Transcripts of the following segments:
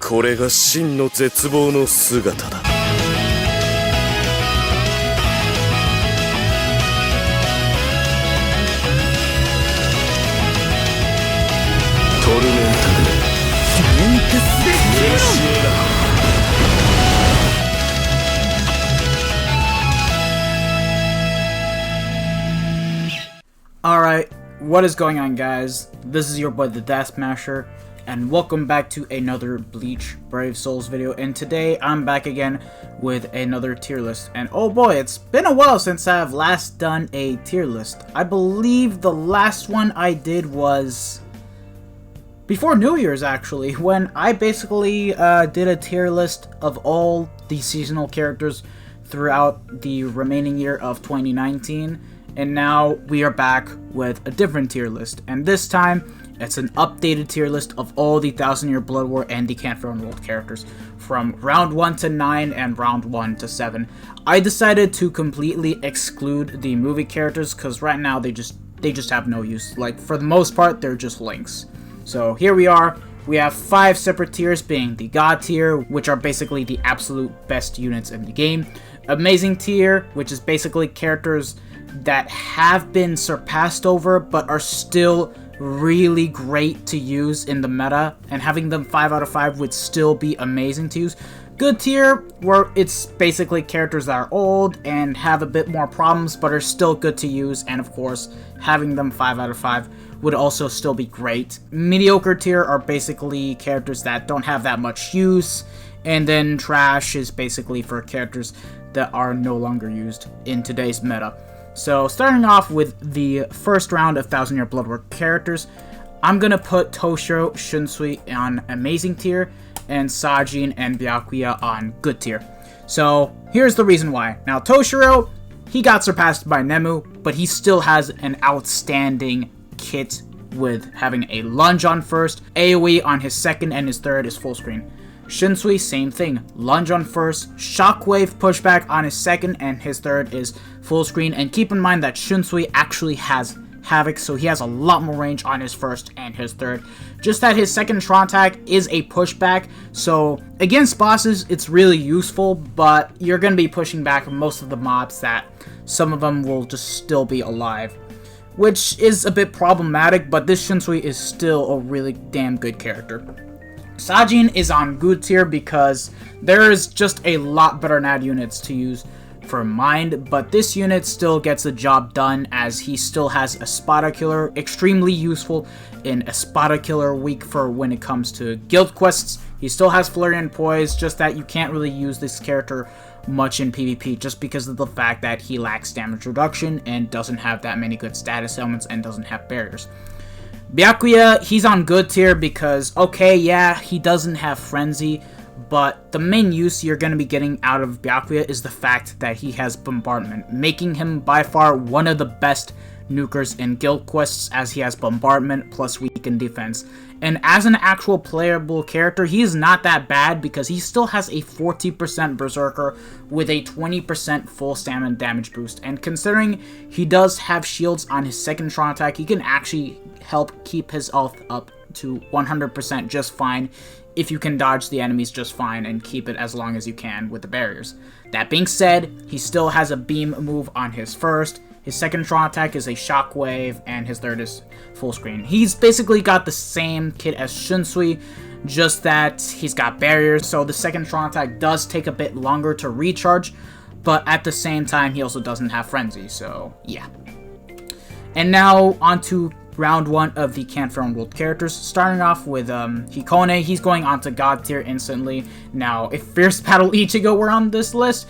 これが真の絶望の姿だ。トルメンタルメンクスでAlright, what is going on, guys? This is your boy the Death Smasher, and welcome back to another Bleach Brave Souls video. And today I'm back again with another tier list. And oh boy, it's been a while since I've last done a tier list. I believe the last one I did was before New Year's, actually, when I basically did a tier list of all the seasonal characters throughout the remaining year of 2019. And now we are back with a different tier list, and this time it's an updated tier list of all the 1000 Year Blood War and the Can't World characters from round 1 to 9 and round 1 to 7. I decided to completely exclude the movie characters because right now they just have no use. Like, for the most part, they're just links. So here we are. We have 5 separate tiers, being the God tier, which are basically the absolute best units in the game. Amazing tier, which is basically characters that have been surpassed over but are still really great to use in the meta, and having them 5 out of 5 would still be amazing to use. Good tier, where it's basically characters that are old and have a bit more problems but are still good to use, and of course having them 5 out of 5 would also still be great. Mediocre tier are basically characters that don't have that much use, and then trash is basically for characters that are no longer used in today's meta. So, starting off with the first round of 1000 Year Blood War characters, I'm gonna put Toshiro, Shunsui on Amazing tier, and Sajin and Byakuya on Good tier. So, here's the reason why. Now, Toshiro, he got surpassed by Nemu, but he still has an outstanding kit with having a lunge on first, AoE on his second, and his third is full screen. Shunsui, same thing. Lunge on first, shockwave pushback on his second, and his third is full screen. And keep in mind that Shunsui actually has Havoc, so he has a lot more range on his first and his third. Just that his second Tron attack is a pushback, so against bosses it's really useful, but you're going to be pushing back most of the mobs that some of them will just still be alive, which is a bit problematic, but this Shunsui is still a really damn good character. Sajin is on Good tier because there is just a lot better NAD units to use for Mind, but this unit still gets the job done as he still has a Espada Killer, extremely useful in Espada Killer week for when it comes to guild quests. He still has Flurry and Poise, just that you can't really use this character much in PvP just because of the fact that he lacks damage reduction and doesn't have that many good status elements and doesn't have barriers. Byakuya, he's on Good tier because, okay, yeah, he doesn't have Frenzy, but the main use you're going to be getting out of Byakuya is the fact that he has Bombardment, making him by far one of the best nukers in guild quests, as he has Bombardment plus weakened defense. And as an actual playable character, he is not that bad because he still has a 40% Berserker with a 20% full stamina damage boost. And considering he does have shields on his second Tron attack, he can actually help keep his health up to 100% just fine if you can dodge the enemies just fine and keep it as long as you can with the barriers. That being said, he still has a beam move on his first. His second Tron attack is a shockwave, and his third is full screen. He's basically got the same kit as Shunsui, just that he's got barriers, so the second Tron attack does take a bit longer to recharge, but at the same time, he also doesn't have Frenzy, so yeah. And now, onto round 1 of the Can't World characters, starting off with Hikone. He's going onto God tier instantly. Now, if Fierce Battle Ichigo were on this list,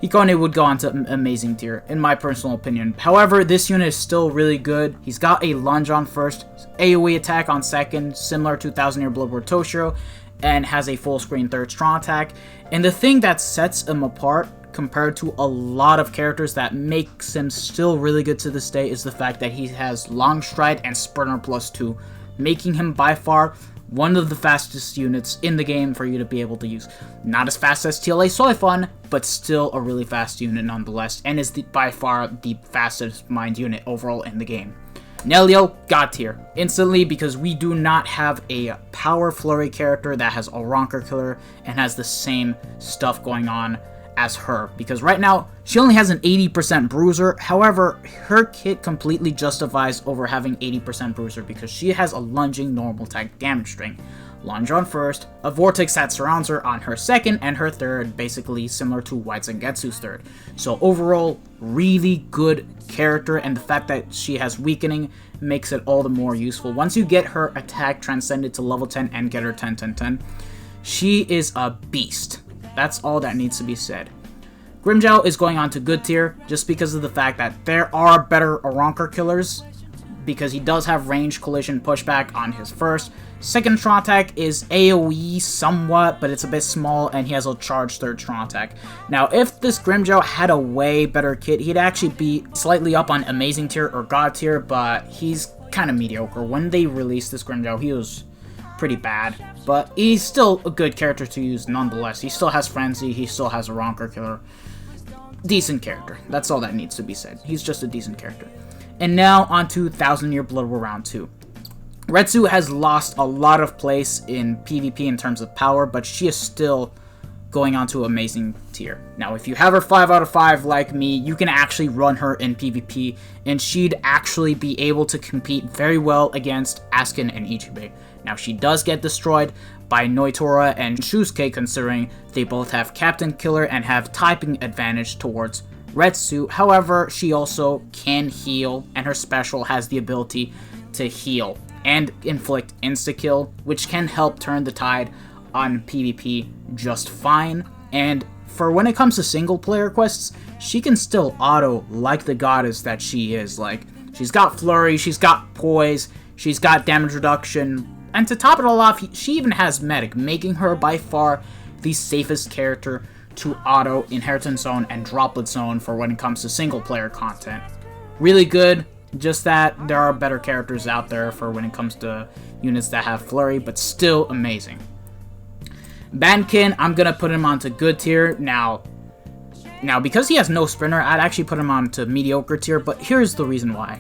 Hikone would go on to Amazing tier, in my personal opinion. However, this unit is still really good. He's got a lunge on first, AoE attack on second, similar to 1000 Year Blood War Toshiro, and has a full screen third strong attack. And the thing that sets him apart compared to a lot of characters that makes him still really good to this day is the fact that he has Long Stride and Sprinter plus 2, making him by far one of the fastest units in the game for you to be able to use. Not as fast as TLA Soifun, but still a really fast unit nonetheless, and is by far the fastest Mind unit overall in the game. Nelio, God tier. Instantly, because we do not have a power flurry character that has a Ronker Killer and has the same stuff going on as her. Because right now, she only has an 80% bruiser. However, her kit completely justifies over having 80% bruiser because she has a lunging normal type damage string. Lunge on first, a vortex that surrounds her on her second, and her third, basically similar to White Zangetsu's third. So overall, really good character, and the fact that she has weakening makes it all the more useful. Once you get her attack transcended to level 10 and get her 10-10-10, she is a beast. That's all that needs to be said. Grimmjow is going on to good tier, just because of the fact that there are better Ronker killers, because he does have range collision pushback on his first. Second strong attack is AoE somewhat, but it's a bit small, and he has a charged third strong attack. Now, if this Grimmjow had a way better kit, he'd actually be slightly up on amazing tier or god tier, but he's kind of mediocre. When they released this Grimmjow, he was pretty bad, but he's still a good character to use nonetheless. He still has Frenzy, he still has a Ronker Killer. Decent character. That's all that needs to be said. He's just a decent character. And now, on to 1000 Year Blood War Round 2. Retsu has lost a lot of place in PvP in terms of power, but she is still going on to amazing tier. Now, if you have her 5 out of 5 like me, you can actually run her in PvP, and she'd actually be able to compete very well against Askin and Ichibe. Now, she does get destroyed by Noitora and Shusuke, considering they both have Captain Killer and have typing advantage towards Retsu. However, she also can heal, and her special has the ability to heal and inflict insta-kill, which can help turn the tide on PvP just fine. And for when it comes to single player quests, she can still auto like the goddess that she is. Like, she's got flurry, she's got poise, she's got damage reduction, and to top it all off, she even has medic, making her by far the safest character to auto Inheritance Zone and Droplet Zone for when it comes to single player content. Really good. Just that there are better characters out there for when it comes to units that have flurry, but still amazing. Bankin, I'm gonna put him onto good tier. Now because he has no sprinter, I'd actually put him onto mediocre tier, but here's the reason why.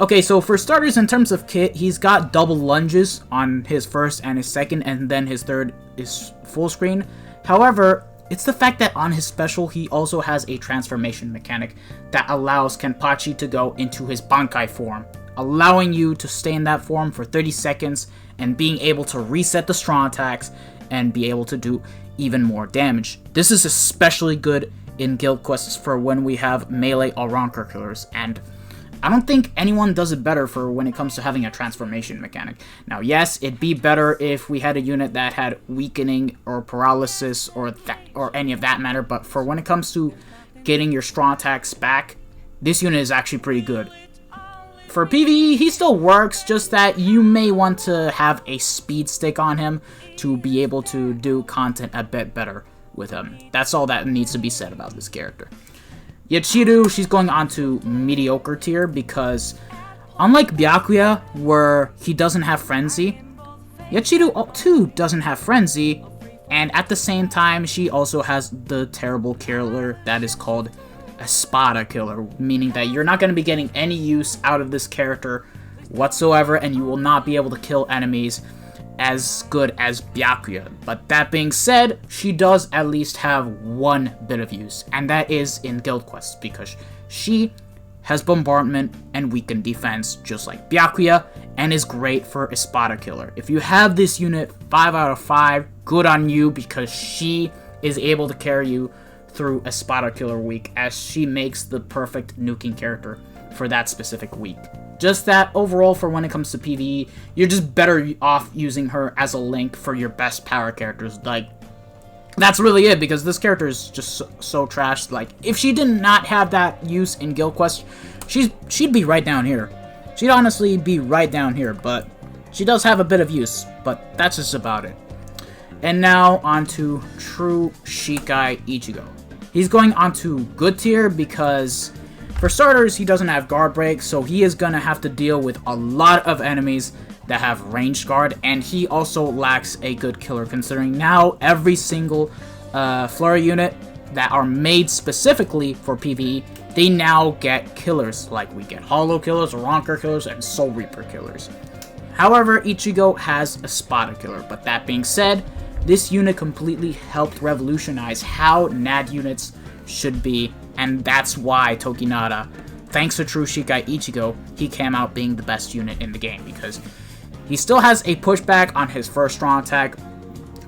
Okay, so for starters, in terms of kit, he's got double lunges on his first and his second, and then his third is full screen. However, it's the fact that on his special, he also has a transformation mechanic that allows Kenpachi to go into his Bankai form, allowing you to stay in that form for 30 seconds and being able to reset the strong attacks and be able to do even more damage. This is especially good in guild quests for when we have melee or Ronker killers, and I don't think anyone does it better for when it comes to having a transformation mechanic. Now, yes, it'd be better if we had a unit that had weakening or paralysis or any of that matter, but for when it comes to getting your strong attacks back, this unit is actually pretty good. For PvE, he still works, just that you may want to have a speed stick on him to be able to do content a bit better with him. That's all that needs to be said about this character. Yachiru, she's going on to mediocre tier because unlike Byakuya, where he doesn't have Frenzy, Yachiru too doesn't have Frenzy, and at the same time, she also has the terrible killer that is called Espada Killer, meaning that you're not going to be getting any use out of this character whatsoever, and you will not be able to kill enemies as good as Byakuya. But that being said, she does at least have one bit of use, and that is in guild quests, because she has bombardment and weakened defense just like Byakuya, and is great for Espada Killer. If you have this unit 5 out of 5, good on you, because she is able to carry you through Espada Killer week, as she makes the perfect nuking character for that specific week. Just that overall, for when it comes to PvE, you're just better off using her as a link for your best power characters. Like, that's really it, because this character is just so trash. Like, if she did not have that use in Guild Quest, she'd be right down here. She'd honestly be right down here, but she does have a bit of use, but that's just about it. And now, on to True Shikai Ichigo. He's going on to good tier because, for starters, he doesn't have guard break, so he is going to have to deal with a lot of enemies that have ranged guard, and he also lacks a good killer, considering now every single flurry unit that are made specifically for PvE they now get killers, like we get Hollow Killers, Ronker Killers, and Soul Reaper Killers. However, Ichigo has a Spada Killer, but that being said, this unit completely helped revolutionize how NAD units should be, and that's why Tokinada, thanks to True Shikai Ichigo, he came out being the best unit in the game, because he still has a pushback on his first strong attack,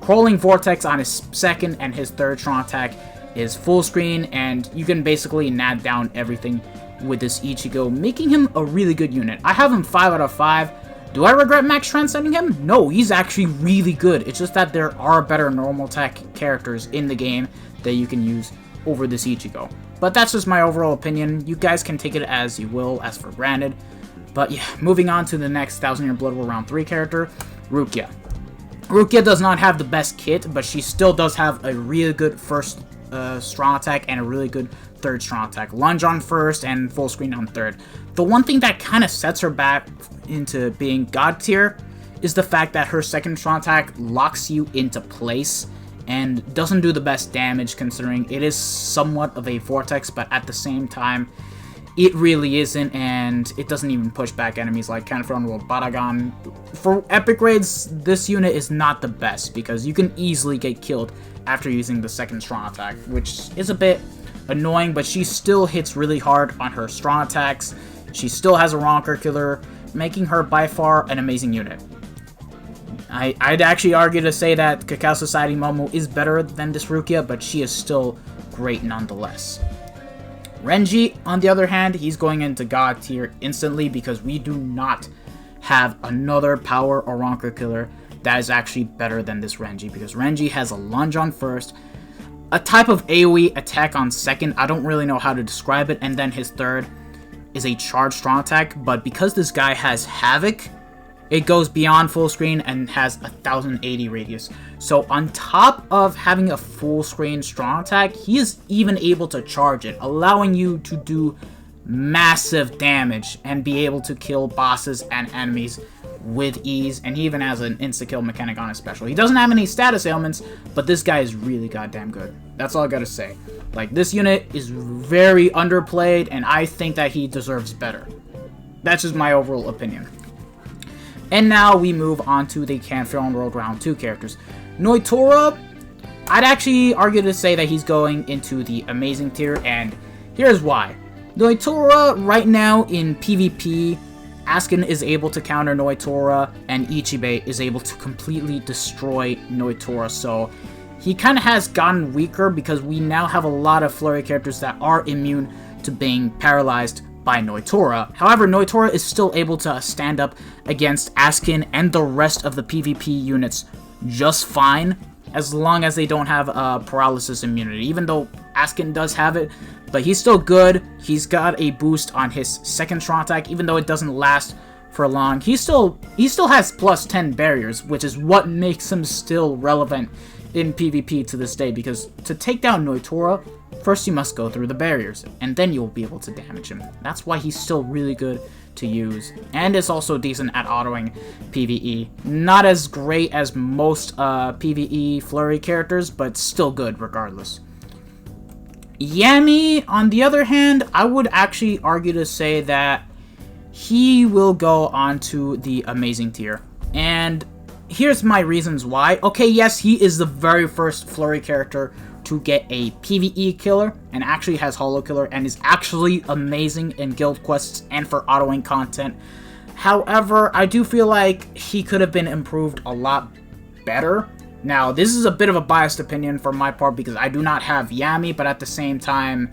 Crawling Vortex on his second, and his third strong attack is full screen, and you can basically NAD down everything with this Ichigo, making him a really good unit. I have him 5 out of 5. Do I regret max transcending him? No, he's actually really good. It's just that there are better normal attack characters in the game that you can use over this Ichigo. But that's just my overall opinion. You guys can take it as you will, as for granted. But yeah, moving on to the next 1000 Year Blood War Round 3 character, Rukia. Rukia does not have the best kit, but she still does have a really good first strong attack and a really good third strong attack. Lunge on first and full screen on third. The one thing that kind of sets her back into being god tier is the fact that her second strong attack locks you into place and doesn't do the best damage, considering it is somewhat of a vortex, but at the same time it really isn't, and it doesn't even push back enemies like Canfron World Baragon. For epic raids, this unit is not the best because you can easily get killed after using the second strong attack, which is a bit annoying, but she still hits really hard on her strong attacks. She still has a Ronker Killer, making her by far an amazing unit. I'd actually argue to say that Cacao Society Momo is better than this Rukia, but she is still great nonetheless. Renji, on the other hand, he's going into god tier instantly because we do not have another power or Ronker Killer that is actually better than this Renji, because Renji has a lunge on first, a type of AoE attack on second, I don't really know how to describe it, and then his third is a charged strong attack, but because this guy has Havoc, it goes beyond full screen and has 1080 radius. So on top of having a full screen strong attack, he is even able to charge it, allowing you to do massive damage and be able to kill bosses and enemies with ease, and he even has an insta-kill mechanic on his special. He doesn't have any status ailments, but this guy is really goddamn good. That's all I gotta say. Like, this unit is very underplayed, and I think that he deserves better. That's just my overall opinion. And now we move on to the Canfion World Round 2 characters. Noitora, I'd actually argue to say that he's going into the amazing tier, and here's why. Noitora, right now in PvP, Askin is able to counter Noitora, and Ichibe is able to completely destroy Noitora, so he kind of has gotten weaker because we now have a lot of flurry characters that are immune to being paralyzed by Noitora. However, Noitora is still able to stand up against Askin and the rest of the PvP units just fine, as long as they don't have paralysis immunity, even though Askin does have it, but he's still good. He's got a boost on his second strong attack, even though it doesn't last for long. He still has plus 10 barriers, which is what makes him still relevant in PvP to this day, because to take down Noitora, first you must go through the barriers, and then you'll be able to damage him. That's why he's still really good to use, and is also decent at autoing PvE. Not as great as most PvE flurry characters, but still good regardless. Yami, on the other hand, I would actually argue to say that he will go on to the amazing tier, and here's my reasons why. Okay, yes, he is the very first flurry character to get a PvE killer, and actually has Hollow Killer, and is actually amazing in guild quests and for autoing content. However, I do feel like he could have been improved a lot better. Now, this is a bit of a biased opinion for my part because I do not have Yami, but at the same time,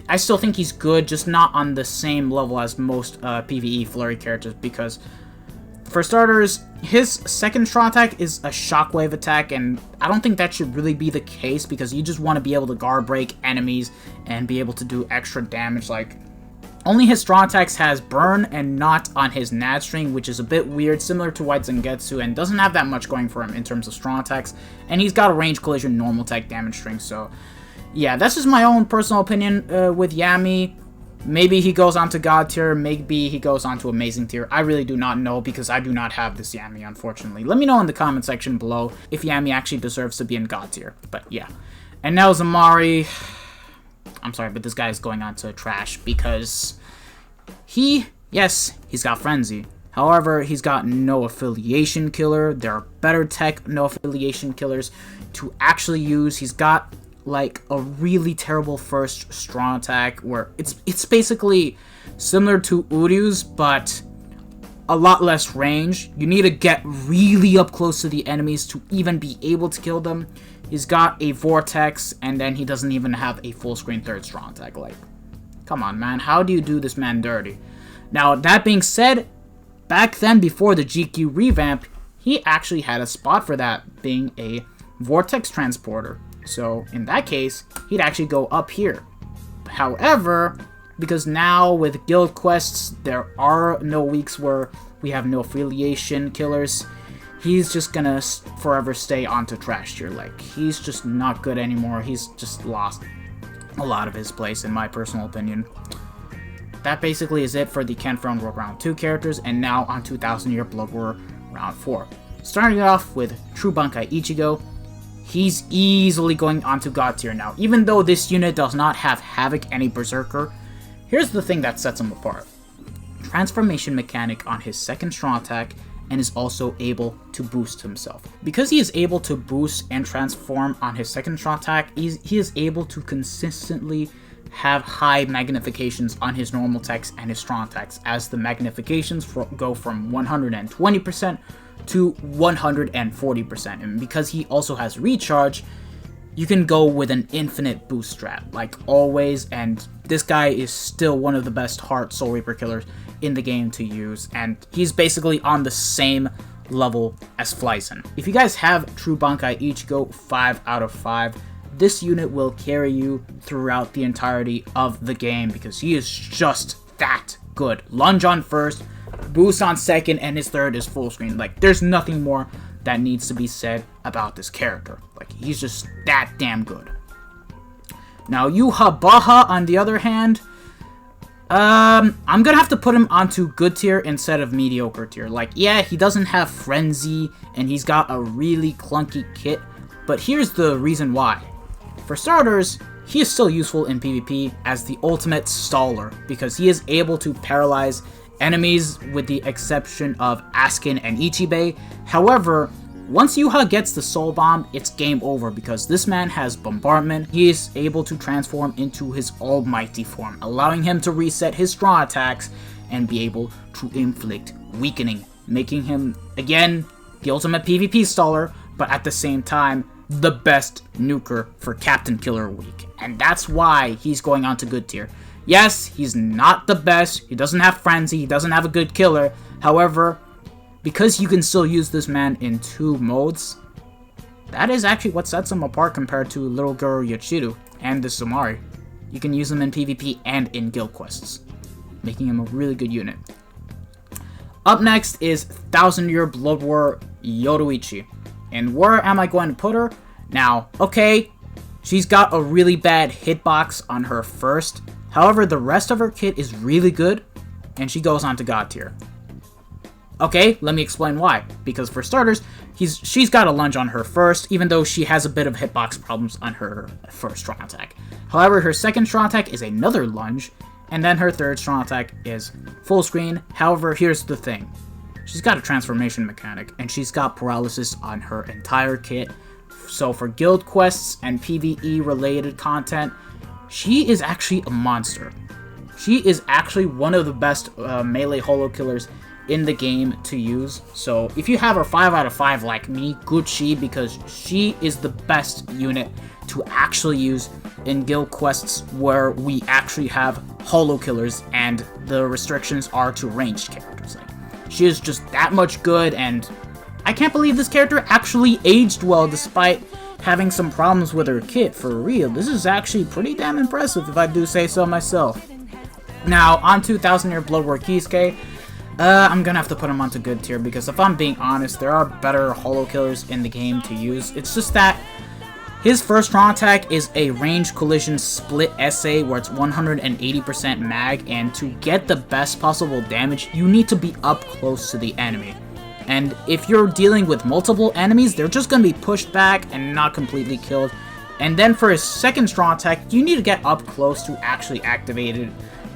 I still think he's good, just not on the same level as most PvE flurry characters, because for starters, his second strong attack is a shockwave attack, and I don't think that should really be the case because you just want to be able to guard break enemies and be able to do extra damage. Like, only his strong attacks has burn and not on his NAD string, which is a bit weird, similar to White Zangetsu, and doesn't have that much going for him in terms of strong attacks, and he's got a range collision normal attack damage string, so yeah, that's just my own personal opinion with Yami. Maybe he goes on to God tier, maybe he goes on to Amazing tier. I really do not know because I do not have this Yami, unfortunately. Let me know in the comment section below if Yami actually deserves to be in God tier, but yeah. And now Zamari, I'm sorry, but this guy is going on to trash because yes, he's got Frenzy. However, he's got no affiliation killer. There are better tech no affiliation killers to actually use. He's got like a really terrible first strong attack where it's basically similar to Uryu's, but a lot less range. You need to get really up close to the enemies to even be able to kill them. He's got a Vortex, and then he doesn't even have a full screen third strong attack. Like, come on, man. How do you do this man dirty? Now, that being said, back then, before the GQ revamp, he actually had a spot for that, being a Vortex Transporter. So, in that case, he'd actually go up here. However, because now with guild quests, there are no weeks where we have no affiliation killers, he's just gonna forever stay onto trash tier. Like, he's just not good anymore. He's just lost a lot of his place, in my personal opinion. That basically is it for the Ken Front World Round 2 characters, and now on 2000 Year Blood War Round 4. Starting off with True Bankai Ichigo, he's easily going onto God tier now. Even though this unit does not have Havoc any Berserker, here's the thing that sets him apart. Transformation mechanic on his second strong attack, and is also able to boost himself. Because he is able to boost and transform on his second strong attack, he is able to consistently have high magnifications on his normal attacks and his strong attacks, as the magnifications go from 120% to 140%. And because he also has recharge, you can go with an infinite boost strat, like always, and this guy is still one of the best Heart Soul Reaper killers in the game to use, and he's basically on the same level as Flyson. If you guys have True Bankai Ichigo 5 out of 5, this unit will carry you throughout the entirety of the game because he is just that good. Lunge on first, boost on second, and his third is full screen. Like, there's nothing more that needs to be said about this character. Like, he's just that damn good. Now, Yuha Baha, on the other hand, I'm gonna have to put him onto good tier instead of mediocre tier. Like, yeah, he doesn't have Frenzy, and he's got a really clunky kit, but here's the reason why. For starters, he is still useful in PvP as the ultimate staller, because he is able to paralyze enemies with the exception of Askin and Ichibei. However, once Yuha gets the Soul Bomb, it's game over because this man has Bombardment. He is able to transform into his almighty form, allowing him to reset his strong attacks and be able to inflict weakening, making him, again, the ultimate PvP staller, but at the same time, the best nuker for Captain Killer Week. And that's why he's going on to good tier. Yes, he's not the best, he doesn't have Frenzy, he doesn't have a good killer. However, because you can still use this man in 2 modes, that is actually what sets him apart compared to Little Girl Yachiru and the Sumari. You can use him in PvP and in guild quests, making him a really good unit. Up next is 1000 Year Blood War Yoruichi. And where am I going to put her? Now, okay, she's got a really bad hitbox on her first. However, the rest of her kit is really good, and she goes on to God tier. Okay, let me explain why. Because for starters, she's got a lunge on her first, even though she has a bit of hitbox problems on her first strong attack. However, her second strong attack is another lunge, and then her third strong attack is full screen. However, here's the thing. She's got a transformation mechanic, and she's got paralysis on her entire kit. So for guild quests and PvE related content, she is actually a monster. She is actually one of the best melee holo killers in the game to use. So if you have her 5 out of 5 like me, good she, because she is the best unit to actually use in guild quests where we actually have holo killers and the restrictions are to ranged characters. Like, she is just that much good, and I can't believe this character actually aged well despite having some problems with her kit. For real, this is actually pretty damn impressive if I do say so myself. Now, on 1000 Year Blood War Kisuke, I'm gonna have to put him onto good tier because if I'm being honest, there are better holo killers in the game to use. It's just that his first strong attack is a range collision split SA where it's 180% mag, and to get the best possible damage, you need to be up close to the enemy. And if you're dealing with multiple enemies, they're just gonna be pushed back and not completely killed. And then for his second strong attack, you need to get up close to actually activate it,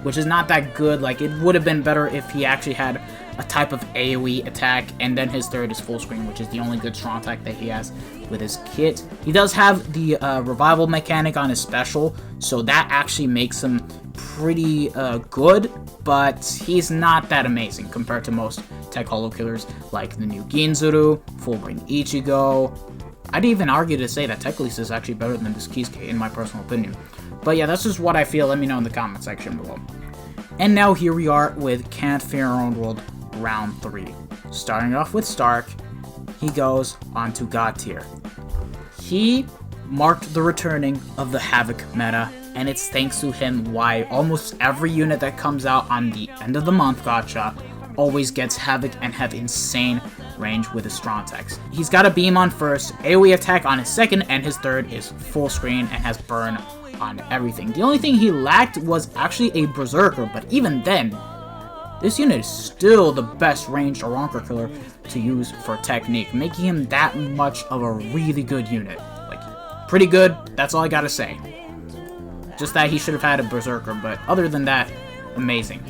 which is not that good. Like, it would have been better if he actually had a type of AoE attack, and then his third is full screen, which is the only good strong attack that he has with his kit. He does have the revival mechanic on his special, so that actually makes him pretty good, but he's not that amazing compared to most tech holo killers like the new Ginzuru, full green Ichigo. I'd even argue to say that Tech Lease is actually better than this Kisuke in my personal opinion. But yeah, that's just what I feel. Let me know in the comment section below. And now here we are with Can't Fear Our Own World Round 3. Starting off with Stark, he goes on to God tier. He marked the returning of the Havoc meta, and it's thanks to him why almost every unit that comes out on the end of the month gacha always gets Havoc and have insane range with his strong attacks. He's got a beam on first, AoE attack on his second, and his third is full screen and has burn on everything. The only thing he lacked was actually a Berserker, but even then, this unit is still the best ranged Aronker killer to use for technique, making him that much of a really good unit. Like, pretty good, that's all I gotta say. Just that he should have had a Berserker, but other than that, amazing.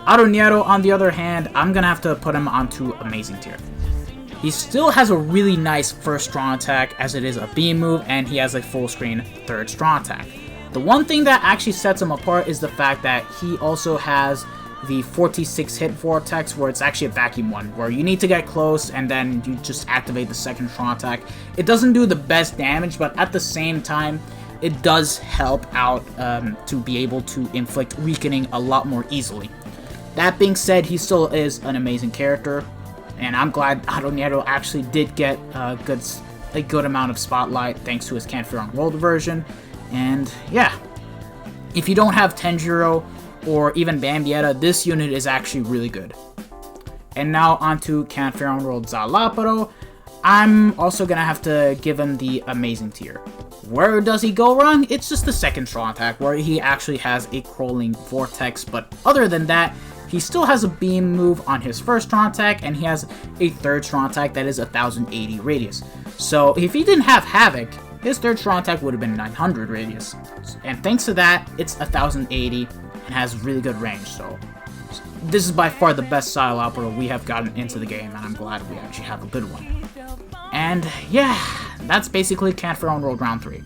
Arunieto, on the other hand, I'm gonna have to put him onto amazing tier. He still has a really nice first strong attack, as it is a beam move, and he has a full screen third strong attack. The one thing that actually sets him apart is the fact that he also has the 46 hit vortex, where it's actually a vacuum one, where you need to get close and then you just activate the second strong attack. It doesn't do the best damage, but at the same time, it does help out to be able to inflict weakening a lot more easily. That being said, he still is an amazing character, and I'm glad Arunieto actually did get a good amount of spotlight thanks to his Can't Fear Our Own World version. And yeah, if you don't have Tenjiro or even Bambietta, this unit is actually really good. And now onto Can't Fear Our Own World Zalaparo. I'm also gonna have to give him the amazing tier. Where does he go wrong? It's just the second strong attack, where he actually has a crawling vortex, but other than that, he still has a beam move on his first strong attack, and he has a third strong attack that is 1080 radius. So if he didn't have Havoc, his third strong attack would have been 900 radius. And thanks to that, it's 1080 and has really good range. So this is by far the best style opera we have gotten into the game, and I'm glad we actually have a good one. And yeah, that's basically Can't Fear Our Own World Round 3.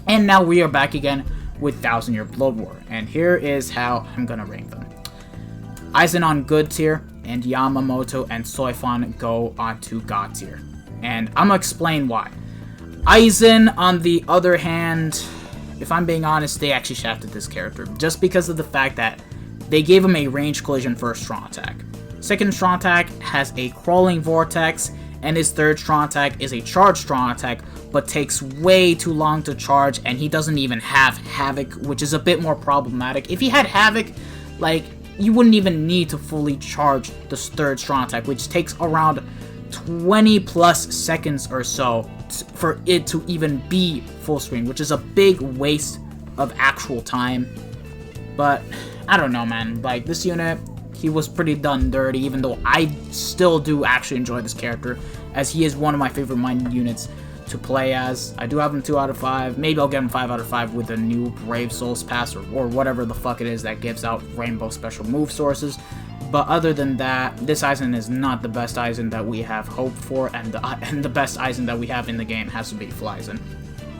And now we are back again with 1000 Year Blood War, and here is how I'm gonna rank them. Aizen on good tier, and Yamamoto and Soifon go onto god tier. And I'm gonna explain why. Aizen, on the other hand, if I'm being honest, they actually shafted this character, just because of the fact that they gave him a range collision first strong attack. Second strong attack has a crawling vortex, and his third strong attack is a charged strong attack, but takes way too long to charge, and he doesn't even have Havoc, which is a bit more problematic. If he had Havoc, like, you wouldn't even need to fully charge this third strong attack, which takes around 20 plus seconds or so for it to even be full screen, which is a big waste of actual time. But I don't know, man, like, this unit, he was pretty done dirty, even though I still do actually enjoy this character, as he is one of my favorite minded units to play as. I do have him 2 out of 5. Maybe I'll get him 5 out of 5 with the new Brave Souls Pass, or whatever the fuck it is that gives out rainbow special move sources. But other than that, this Aizen is not the best Aizen that we have hoped for, and the best Aizen that we have in the game has to be Flyzen.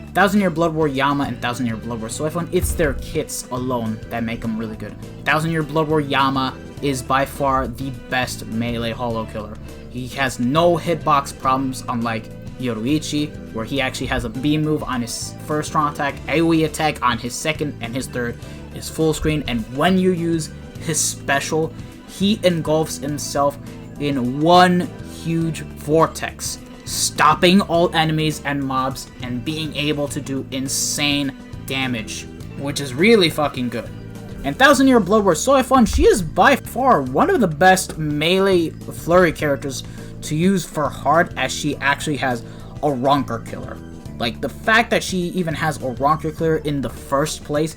1000 Year Blood War Yama and 1000 Year Blood War Soifon, it's their kits alone that make them really good. 1000 Year Blood War Yama is by far the best melee holo killer. He has no hitbox problems, unlike Yoruichi, where he actually has a beam move on his first strong attack, AoE attack on his second, and his third is full screen, and when you use his special, he engulfs himself in one huge vortex, stopping all enemies and mobs and being able to do insane damage, which is really fucking good. And 1000 Year Blood War Soifon, she is by far one of the best melee flurry characters to use for hard, as she actually has a Ronker killer. Like, the fact that she even has a Ronker killer in the first place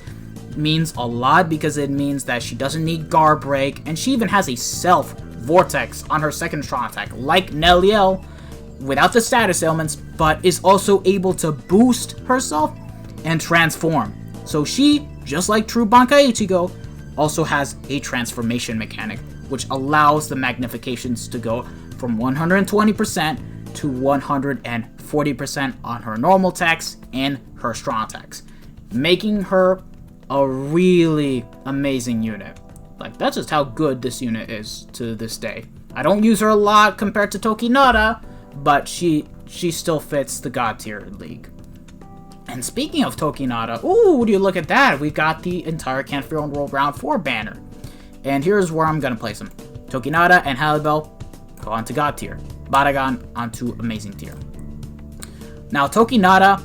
means a lot, because it means that she doesn't need guard break, and she even has a self vortex on her second strong attack, like Neliel, without the status ailments, but is also able to boost herself and transform. So she, just like true Bankai Ichigo, also has a transformation mechanic, which allows the magnifications to go from 120% to 140% on her normal attacks and her strong attacks, making her a really amazing unit. Like, that's just how good this unit is to this day. I don't use her a lot compared to Tokinata, but she still fits the God tier league. And speaking of Tokinata, ooh, would you look at that? We got the entire Can't Fear World Round 4 banner. And here's where I'm gonna place them. Tokinata and Halibel go onto God tier. Baragan onto Amazing tier. Now, Tokinata,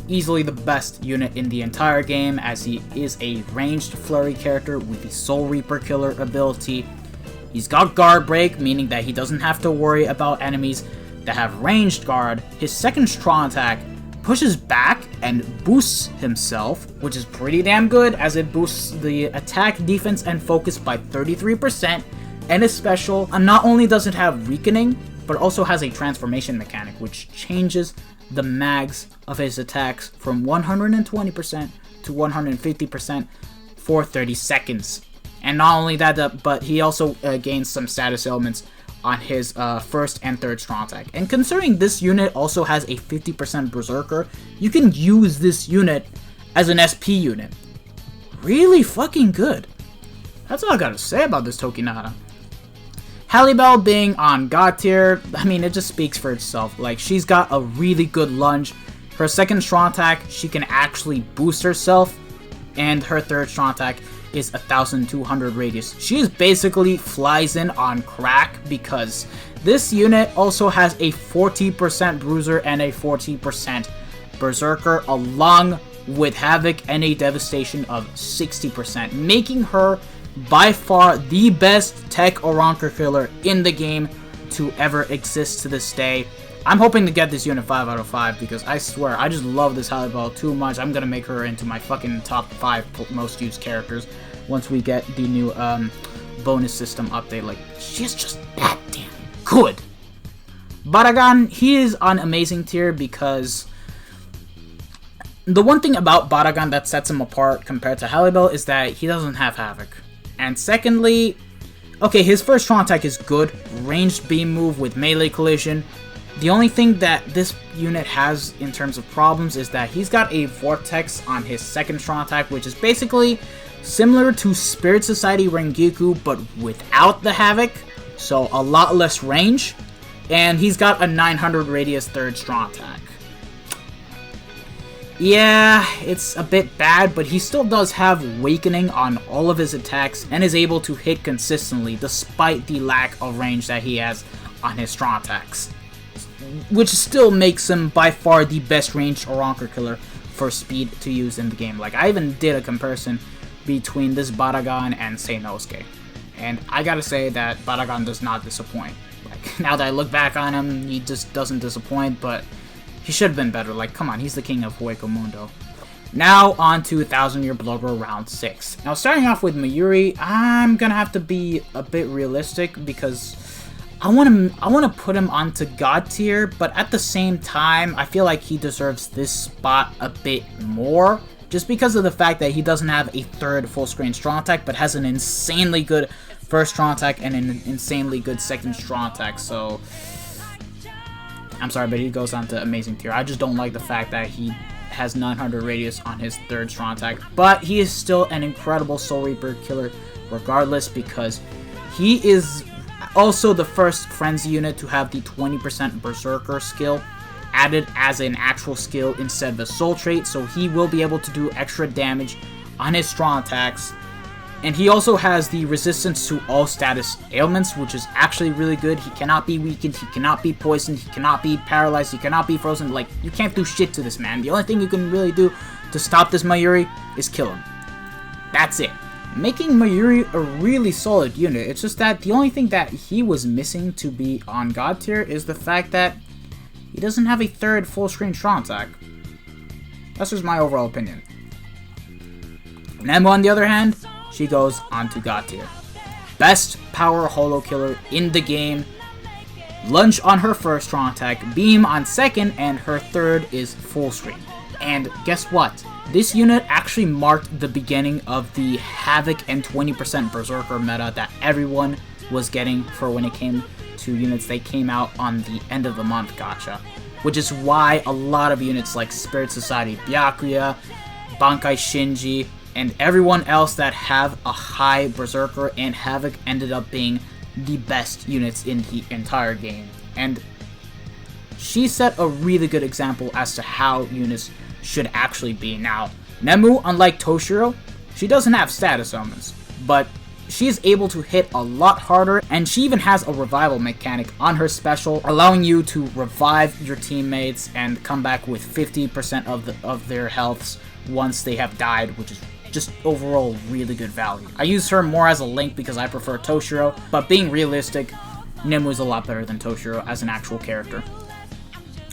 easily the best unit in the entire game, as he is a ranged flurry character with the Soul Reaper killer ability. He's got guard break, meaning that he doesn't have to worry about enemies that have ranged guard. His second strong attack pushes back and boosts himself, which is pretty damn good, as it boosts the attack, defense, and focus by 33%. And his special not only does it have weakening, but also has a transformation mechanic, which changes the mags of his attacks from 120% to 150% for 30 seconds. And not only that, but he also gains some status elements on his first and third strong attack. And considering this unit also has a 50% Berserker, you can use this unit as an SP unit. Really fucking good. That's all I gotta say about this Tokinata. Halibel being on God tier, I mean, it just speaks for itself. Like, she's got a really good lunge. Her second strong attack, she can actually boost herself. And her third strong attack is 1,200 radius. She is basically flies in on crack, because this unit also has a 40% bruiser and a 40% berserker, along with havoc and a devastation of 60%, making her by far the best tech Oranker killer in the game to ever exist to this day. I'm hoping to get this unit 5 out of 5, because I swear, I just love this Halibel too much. I'm gonna make her into my fucking top 5 most used characters once we get the new bonus system update. Like, she's just that damn good. Baragan, he is on Amazing tier because the one thing about Baragan that sets him apart compared to Halibel is that he doesn't have Havoc. And secondly, okay, his first strong attack is good, ranged beam move with melee collision. The only thing that this unit has in terms of problems is that he's got a Vortex on his second strong attack, which is basically similar to Spirit Society Rengoku, but without the Havoc, so a lot less range. And he's got a 900 radius third strong attack. Yeah, it's a bit bad, but he still does have Awakening on all of his attacks and is able to hit consistently despite the lack of range that he has on his strong attacks, which still makes him by far the best ranged Oranker killer for speed to use in the game. Like, I even did a comparison between this Baragan and Seinosuke, and I gotta say that Baragan does not disappoint. Like, now that I look back on him, he just doesn't disappoint, but he should have been better. Like, come on, he's the king of Hueco Mundo. Now on to 1,000 Year Blood Roar Round 6. Now, starting off with Mayuri, I'm gonna have to be a bit realistic because I wanna put him onto God tier, but at the same time, I feel like he deserves this spot a bit more, just because of the fact that he doesn't have a third full screen strong attack, but has an insanely good first strong attack and an insanely good second strong attack. So I'm sorry, but he goes on to Amazing tier. I just don't like the fact that he has 900 radius on his third strong attack, but he is still an incredible Soul Reaper killer regardless, because he is also the first Frenzy unit to have the 20% Berserker skill added as an actual skill instead of a soul trait, so he will be able to do extra damage on his strong attacks. And he also has the resistance to all status ailments, which is actually really good. He cannot be weakened, he cannot be poisoned, he cannot be paralyzed, he cannot be frozen. Like, you can't do shit to this man. The only thing you can really do to stop this Mayuri is kill him. That's it. Making Mayuri a really solid unit. It's just that the only thing that he was missing to be on God tier is the fact that he doesn't have a third full screen strong attack. That's just my overall opinion. Nemo, on the other hand, she goes on to God tier. Best power holo killer in the game. lunge on her first strong attack, beam on second, and her third is full screen. And guess what? This unit actually marked the beginning of the Havoc and 20% Berserker meta that everyone was getting for when it came to units that came out on the end of the month gacha. Which is why a lot of units like Spirit Society Byakuya, Bankai Shinji, and everyone else that have a high Berserker and Havoc ended up being the best units in the entire game. And she set a really good example as to how units should actually be. Now, Nemu, unlike Toshiro, she doesn't have status omens, but she is able to hit a lot harder, and she even has a revival mechanic on her special, allowing you to revive your teammates and come back with 50% of their healths once they have died, which is just overall really good value. I use her more as a link because I prefer Toshiro, but being realistic, Nemu is a lot better than Toshiro as an actual character.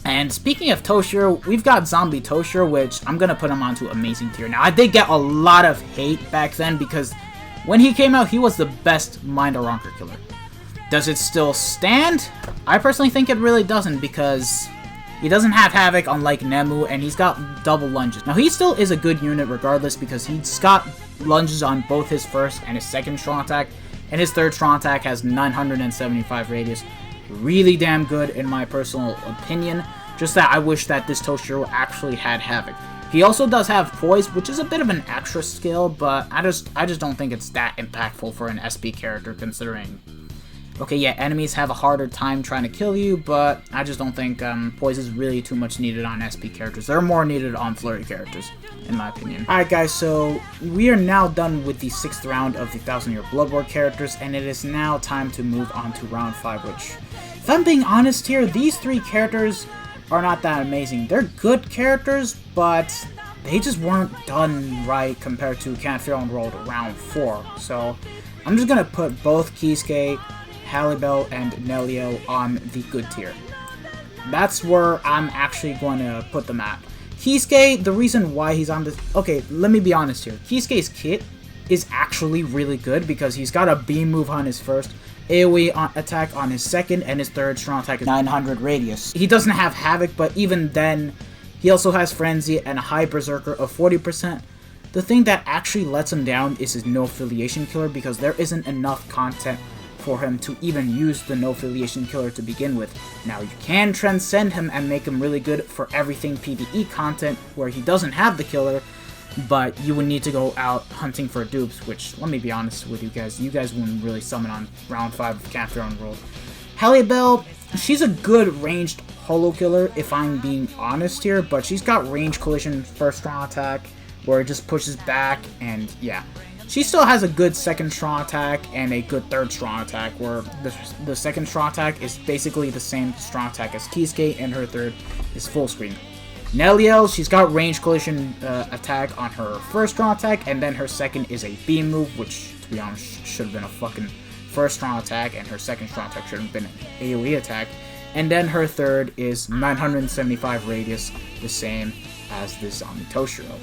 And speaking of Toshiro, we've got Zombie Toshiro, which I'm gonna put him onto Amazing Tier. Now, I did get a lot of hate back then because when he came out, he was the best Mind Aronker killer. Does it still stand? I personally think it really doesn't, because he doesn't have Havoc unlike Nemu, and he's got double lunges. Now, he still is a good unit regardless, because he's got lunges on both his first and his second strong attack, and his third strong attack has 975 radius. Really damn good in my personal opinion, just that I wish that this Toshiro actually had Havoc. He also does have Poise, which is a bit of an extra skill, but I just don't think it's that impactful for an SP character, considering... Okay, yeah, enemies have a harder time trying to kill you, but I just don't think Poise is really too much needed on SP characters. They're more needed on Flurry characters, in my opinion. Alright guys, so we are now done with the 6th round of the 1000-Year Blood War characters, and it is now time to move on to round 5, which, if I'm being honest here, these 3 characters are not that amazing. They're good characters, but they just weren't done right compared to Can't Fear Unrolled round 4. So I'm just gonna put both Kisuke, Halibel, and Nelio on the good tier. That's where I'm actually going to put them at. Kisuke, the reason why he's on this... Okay, let me be honest here. Kisuke's kit is actually really good because he's got a beam move on his first, AoE attack on his second, and his third strong attack is 900 radius. He doesn't have Havoc, but even then, he also has Frenzy and a high Berserker of 40%. The thing that actually lets him down is his no affiliation killer, because there isn't enough content for him to even use the no affiliation killer to begin with. Now, you can transcend him and make him really good for everything PvE content where he doesn't have the killer, but you would need to go out hunting for dupes, which, let me be honest with you guys wouldn't really summon on round 5 of Can't Fear Unrolled. Halibel, she's a good ranged holo killer, if I'm being honest here, but she's got range collision first strong attack, where it just pushes back, and yeah. She still has a good second strong attack and a good third strong attack, where the second strong attack is basically the same strong attack as Kisuke, and her third is full screen. Nelio, she's got range collision attack on her first strong attack, and then her second is a beam move, which, to be honest, should have been a fucking first strong attack, and her second strong attack should have been an AoE attack. And then her third is 975 radius, the same as the Zombie Toshiro.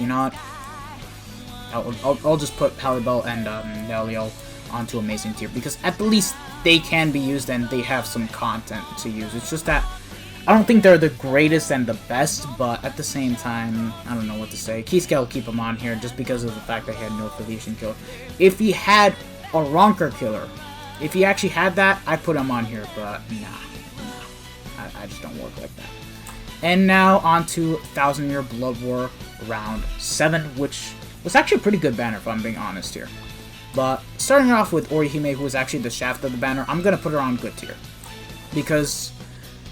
You know what? I'll just put Halibel and Nelio onto Amazing Tier, because at the least they can be used and they have some content to use. It's just that I don't think they're the greatest and the best, but at the same time, I don't know what to say. Kisuke will keep him on here just because of the fact that he had no affiliation killer. If he had a Ronker killer, if he actually had that, I'd put him on here, but nah. I just don't work like that. And now on to 1000-Year Blood War round 7, which was actually a pretty good banner, if I'm being honest here. But starting off with Orihime, who is actually the shaft of the banner, I'm going to put her on good tier, because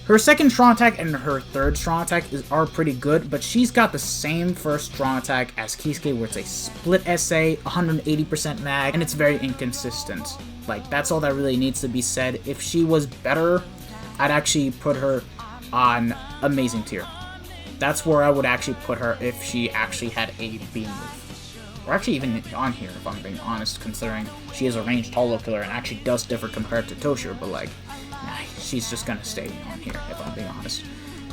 her second strong attack and her third strong attack are pretty good, but she's got the same first strong attack as Kisuke, where it's a split SA, 180% mag, and it's very inconsistent. Like, that's all that really needs to be said. If she was better, I'd actually put her on Amazing Tier. That's where I would actually put her if she actually had a beam move. Or actually even on here, if I'm being honest, considering she is a ranged holo killer and actually does differ compared to Toshiro, but like, nah, she's just gonna stay on here, if I'm being honest.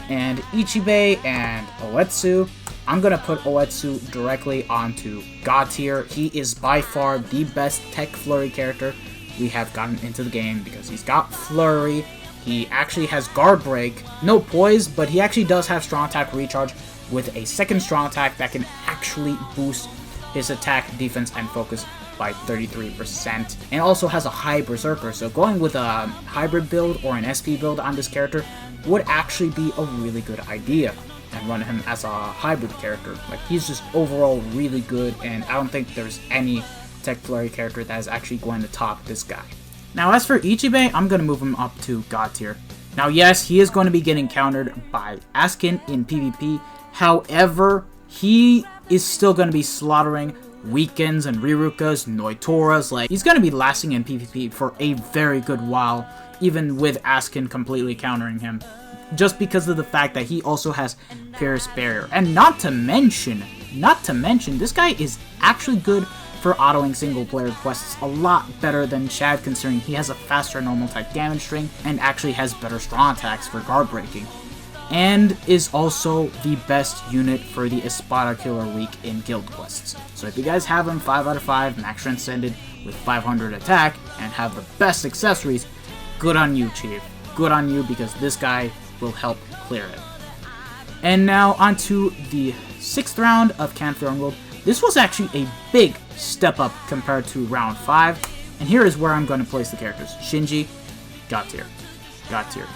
And Ichibe and Oetsu, I'm gonna put Oetsu directly onto God tier. He is by far the best tech flurry character we have gotten into the game, because he's got Flurry, he actually has Guard Break, no Poise, but he actually does have Strong Attack Recharge with a second Strong Attack that can actually boost his attack, defense, and focus by 33%, and also has a high Berserker, so going with a hybrid build or an SP build on this character would actually be a really good idea, and run him as a hybrid character. Like, he's just overall really good, and I don't think there's any Tech Flurry character that is actually going to top this guy. Now, as for Ichibei, I'm going to move him up to God tier. Now, yes, he is going to be getting countered by Askin in PvP, however, he is still going to be slaughtering Weekends and Rirukas, Noitoras. Like, he's going to be lasting in PvP for a very good while, even with Askin completely countering him, just because of the fact that he also has Pierce Barrier. And not to mention, this guy is actually good for autoing single player quests a lot better than Chad, considering he has a faster normal type damage string and actually has better strong attacks for guard breaking, and is also the best unit for the Espada Killer week in guild quests. So if you guys have him 5 out of 5, max transcended with 500 attack, and have the best accessories, good on you, Chief. Good on you, because this guy will help clear it. And now onto the 6th round of Canfield World. This was actually a big step up compared to round 5, and here is where I'm going to place the characters. Shinji, God tier. God tier.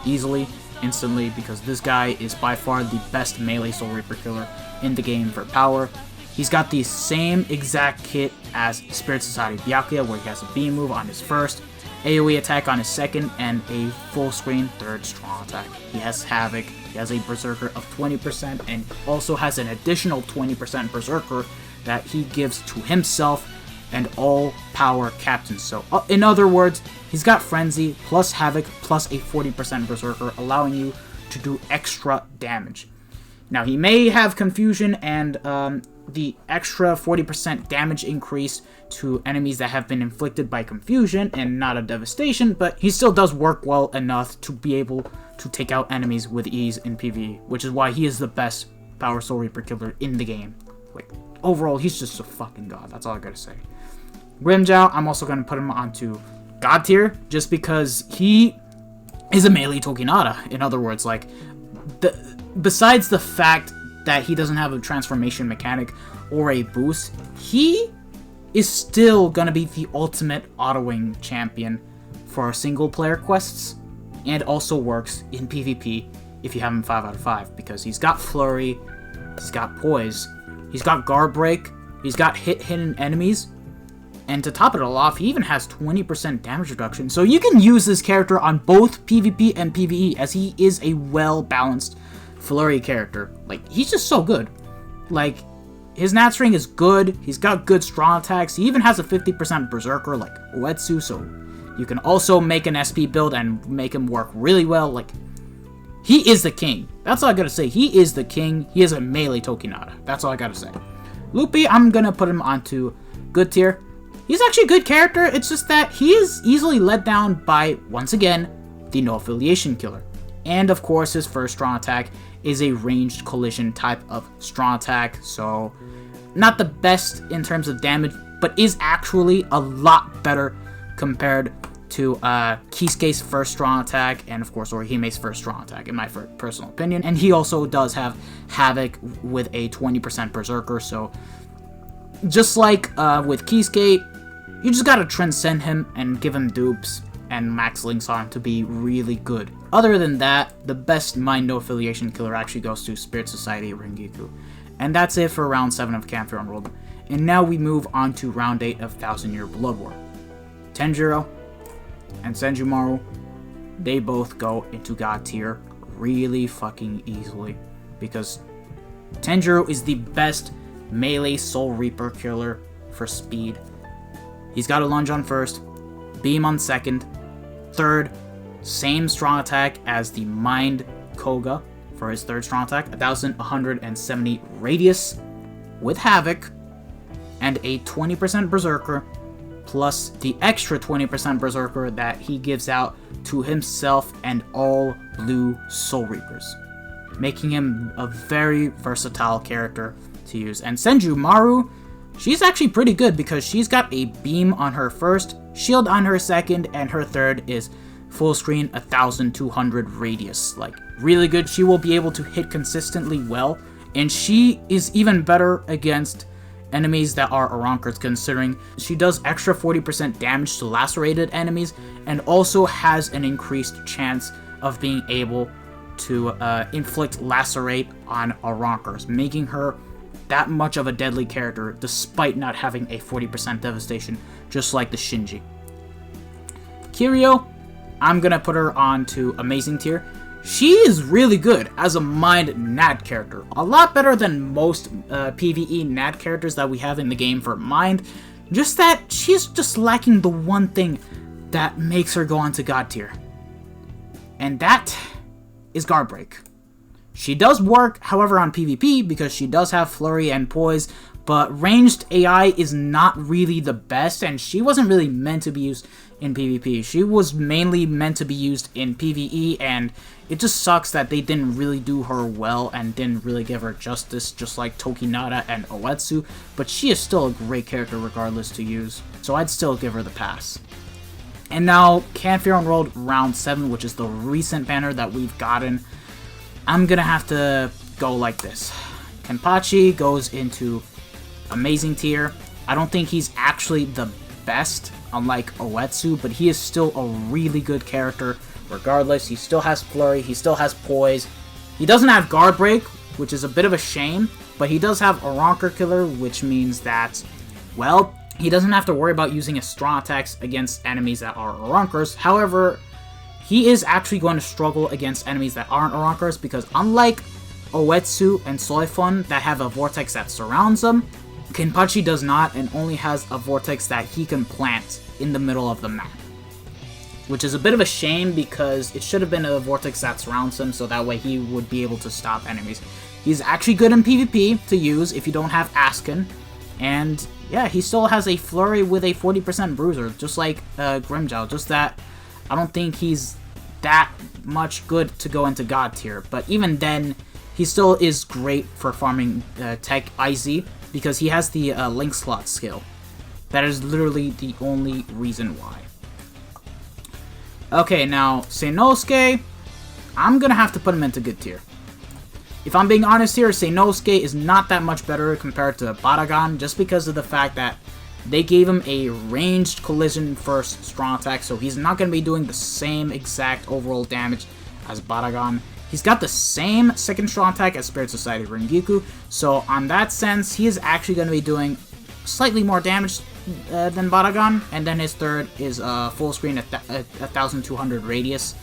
Easily, instantly, because this guy is by far the best melee Soul Reaper killer in the game for power. He's got the same exact kit as Spirit Society Byakuya, where he has a beam move on his first, AoE attack on his second, and a full screen third strong attack. He has Havoc, he has a Berserker of 20%, and also has an additional 20% Berserker that he gives to himself and all power captains. So, in other words, he's got Frenzy, plus Havoc, plus a 40% Berserker, allowing you to do extra damage. Now, he may have Confusion and the extra 40% damage increase to enemies that have been inflicted by Confusion and not a Devastation, but he still does work well enough to be able to take out enemies with ease in PvE, which is why he is the best Power Soul Reaper killer in the game. Like, overall, he's just a fucking god, that's all I gotta say. Grimmjow, I'm also gonna put him onto God tier, just because he is a melee Tokinata. In other words, like, besides the fact that he doesn't have a transformation mechanic or a boost, he is still gonna be the ultimate autoing champion for single player quests, and also works in PvP if you have him 5 out of 5, because he's got Flurry, he's got Poise, he's got Guard Break, he's got hidden enemies, and to top it all off, he even has 20% damage reduction. So you can use this character on both PvP and PvE, as he is a well-balanced Flurry character. Like, he's just so good. Like, his nat string is good, he's got good strong attacks, he even has a 50% Berserker like Uetsu, so you can also make an SP build and make him work really well. Like, he is the king. That's all I gotta say. He is the king. He is a melee Tokinata. That's all I gotta say. Loopy, I'm gonna put him onto good tier. He's actually a good character, it's just that he is easily let down by, once again, the no affiliation killer. And of course, his first strong attack is a ranged collision type of strong attack, so not the best in terms of damage, but is actually a lot better compared to Kisuke's first strong attack, and of course Orihime's first strong attack, in my personal opinion. And he also does have Havoc with a 20% Berserker, so just like with Kisuke, you just gotta transcend him and give him dupes and max links on him to be really good. Other than that, the best Mind No Affiliation killer actually goes to Spirit Society Rengiku. And that's it for round 7 of Campfire World. And now we move on to round 8 of 1000 Year Blood War. Tenjiro and Senjumaru, they both go into God tier really fucking easily, because Tenjiro is the best melee Soul Reaper killer for speed. He's got a lunge on first, beam on second, third, same strong attack as the Mind Koga for his third strong attack, 1170 radius with Havoc, and a 20% Berserker, plus the extra 20% Berserker that he gives out to himself and all blue Soul Reapers, making him a very versatile character to use. And Senjumaru, she's actually pretty good, because she's got a beam on her first, shield on her second, and her third is full screen 1200 radius. Like, really good. She will be able to hit consistently well, and she is even better against enemies that are Arankers, considering she does extra 40% damage to lacerated enemies and also has an increased chance of being able to inflict lacerate on Arankers, making her that much of a deadly character despite not having a 40% devastation, just like the Shinji. Kiryu, I'm gonna put her on to amazing tier. She is really good as a mind Nad character. A lot better than most PvE Nad characters that we have in the game for mind. Just that she's just lacking the one thing that makes her go on to God tier. And that is guard break. She does work, however, on PvP because she does have flurry and poise, but ranged AI is not really the best, and she wasn't really meant to be used in PvP. She was mainly meant to be used in PvE, and it just sucks that they didn't really do her well and didn't really give her justice, just like Tokinata and Oetsu, but she is still a great character regardless to use, so I'd still give her the pass. And now, Can't World Round 7, which is the recent banner that we've gotten. I'm gonna have to go like this. Kenpachi goes into amazing tier. I don't think he's actually the best, unlike Oetsu, but he is still a really good character regardless. He still has flurry, he still has poise. He doesn't have guard break, which is a bit of a shame, but he does have Aranker Killer, which means that, well, he doesn't have to worry about using his strong attacks against enemies that are Arankers. However, he is actually going to struggle against enemies that aren't Arankers because unlike Oetsu and Soifun that have a vortex that surrounds them, Kenpachi does not and only has a vortex that he can plant in the middle of the map. Which is a bit of a shame because it should have been a vortex that surrounds him so that way he would be able to stop enemies. He's actually good in PvP to use if you don't have Asken. And yeah, he still has a flurry with a 40% bruiser, just like Grimmjow. Just that I don't think he's that much good to go into God tier. But even then, he still is great for farming Tech IZ because he has the Link Slot skill. That is literally the only reason why. Okay, now, Seinosuke, I'm gonna have to put him into good tier. If I'm being honest here, Seinosuke is not that much better compared to Baragon, just because of the fact that they gave him a ranged collision first strong attack, so he's not going to be doing the same exact overall damage as Baragon. He's got the same second strong attack as Spirit Society Rengiku, so on that sense, he is actually going to be doing slightly more damage than Baragon, and then his third is full screen at 1200 radius.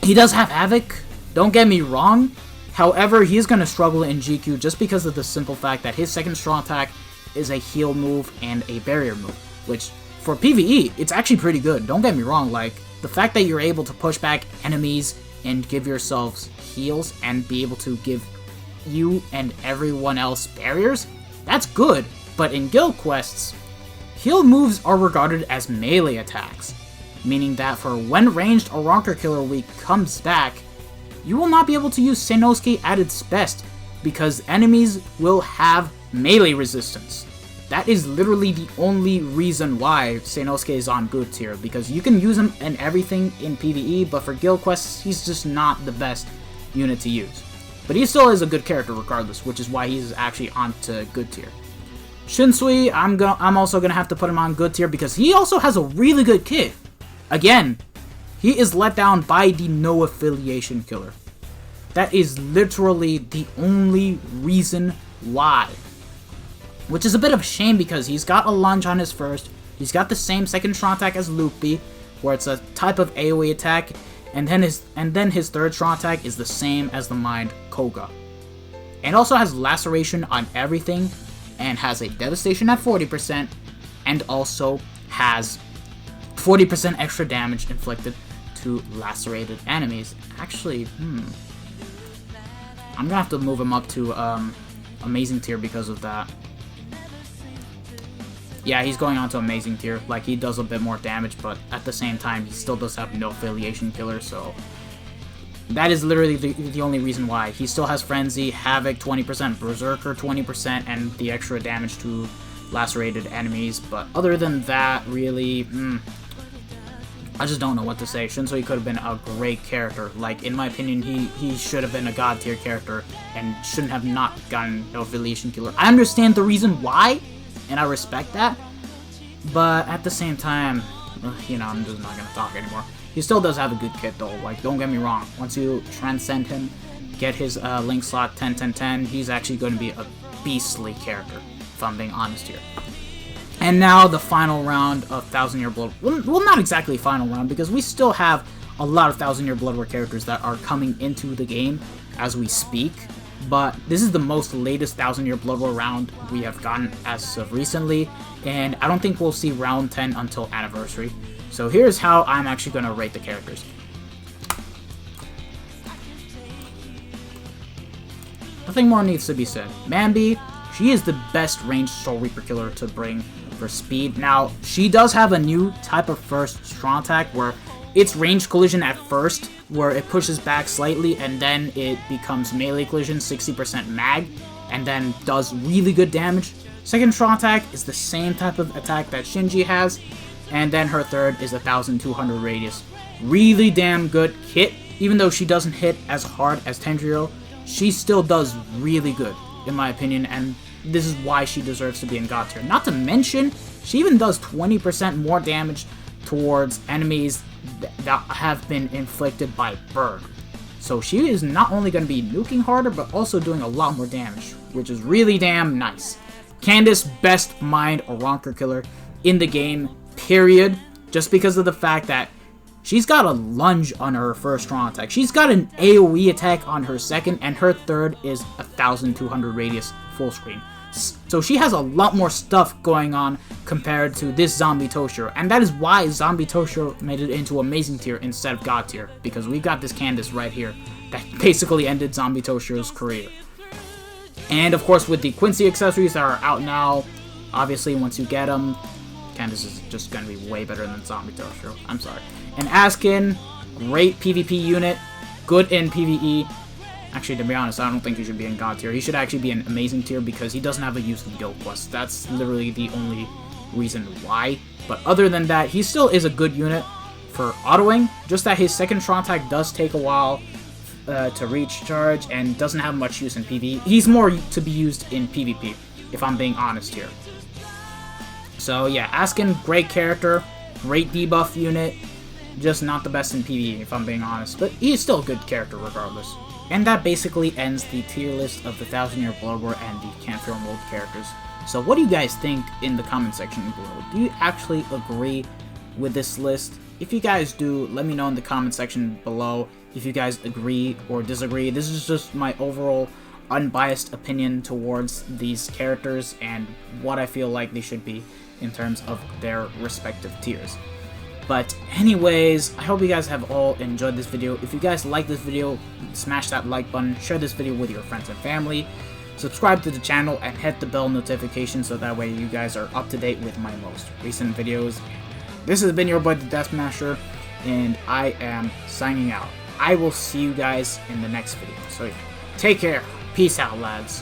He does have Havoc, don't get me wrong. However, he is going to struggle in GQ just because of the simple fact that his second strong attack is a heal move and a barrier move, which for PvE, it's actually pretty good. Don't get me wrong, like, the fact that you're able to push back enemies and give yourselves heals and be able to give you and everyone else barriers, that's good, but in guild quests, heal moves are regarded as melee attacks, meaning that for when ranged Aranker Killer Week comes back, you will not be able to use Seinosuke at its best, because enemies will have melee resistance. That is literally the only reason why Seinosuke is on good tier, because you can use him in everything in PvE, but for guild quests, he's just not the best unit to use. But he still is a good character regardless, which is why he's actually on to good tier. Shinsui, I'm also gonna have to put him on good tier because he also has a really good kit. Again, he is let down by the no affiliation killer. That is literally the only reason why. Which is a bit of a shame because he's got a lunge on his first, he's got the same second strong attack as Loopy, where it's a type of AoE attack, and then his third strong attack is the same as the Mind Koga. And also has laceration on everything, and has a devastation at 40%, and also has 40% extra damage inflicted to lacerated enemies. Actually, I'm gonna have to move him up to amazing tier because of that. Yeah, he's going on to amazing tier. Like, he does a bit more damage, but at the same time, he still does have no affiliation killer, so that is literally the only reason why. He still has Frenzy, Havoc 20%, Berserker 20%, and the extra damage to lacerated enemies. But other than that, really, I just don't know what to say. Shinsuke could have been a great character. Like, in my opinion, he should have been a god tier character and shouldn't have not gotten no affiliation killer. I understand the reason why, and I respect that, but at the same time, you know, I'm just not gonna talk anymore. He still does have a good kit though, like, don't get me wrong. Once you transcend him, get his link slot 10-10-10, he's actually going to be a beastly character, if I'm being honest here. And now the final round of 1000 Year Blood. Well, not exactly final round, because we still have a lot of 1000 Year Blood War characters that are coming into the game as we speak. But this is the most latest 1000 Year Blood War round we have gotten as of recently. And I don't think we'll see round 10 until Anniversary. So here's how I'm actually going to rate the characters. Nothing more needs to be said. Mambi, she is the best ranged Soul Reaper killer to bring for speed. Now, she does have a new type of first strong attack where it's ranged collision at first, where it pushes back slightly and then it becomes melee collision, 60% mag, and then does really good damage. Second strong attack is the same type of attack that Shinji has, and then her third is 1200 radius. Really damn good hit. Even though she doesn't hit as hard as Tenjiro, she still does really good, in my opinion, and this is why she deserves to be in God tier. Not to mention, she even does 20% more damage towards enemies that have been inflicted by Bird. So she is not only going to be nuking harder, but also doing a lot more damage, which is really damn nice. Candace, best mind or Ronker killer in the game, period, just because of the fact that she's got a lunge on her first strong attack. She's got an AoE attack on her second, and her third is 1200 radius full screen. So she has a lot more stuff going on compared to this Zombie Toshiro, and that is why Zombie Toshiro made it into Amazing tier instead of God tier, because we got this Candace right here that basically ended Zombie Toshiro's career. And of course, with the Quincy accessories that are out now, obviously once you get them, Candace is just going to be way better than Zombie Toshiro. I'm sorry. And Askin, great PvP unit, good in PvE. Actually, to be honest, I don't think he should be in God tier. He should actually be in Amazing tier because he doesn't have a use of guild quest. That's literally the only reason why. But other than that, he still is a good unit for autoing. Just that his second strong attack does take a while to recharge and doesn't have much use in PvE. He's more to be used in PvP, if I'm being honest here. So yeah, Askin, great character, great debuff unit, just not the best in PvE, if I'm being honest. But he's still a good character regardless. And that basically ends the tier list of the 1000 Year Blood War and the Campfire Mold characters. So what do you guys think in the comment section below? Do you actually agree with this list? If you guys do, let me know in the comment section below if you guys agree or disagree. This is just my overall unbiased opinion towards these characters and what I feel like they should be in terms of their respective tiers. But anyways, I hope you guys have all enjoyed this video. If you guys like this video, smash that like button, share this video with your friends and family, subscribe to the channel, and hit the bell notification so that way you guys are up to date with my most recent videos. This has been your boy, the Death Smasher, and I am signing out. I will see you guys in the next video. So take care. Peace out, lads.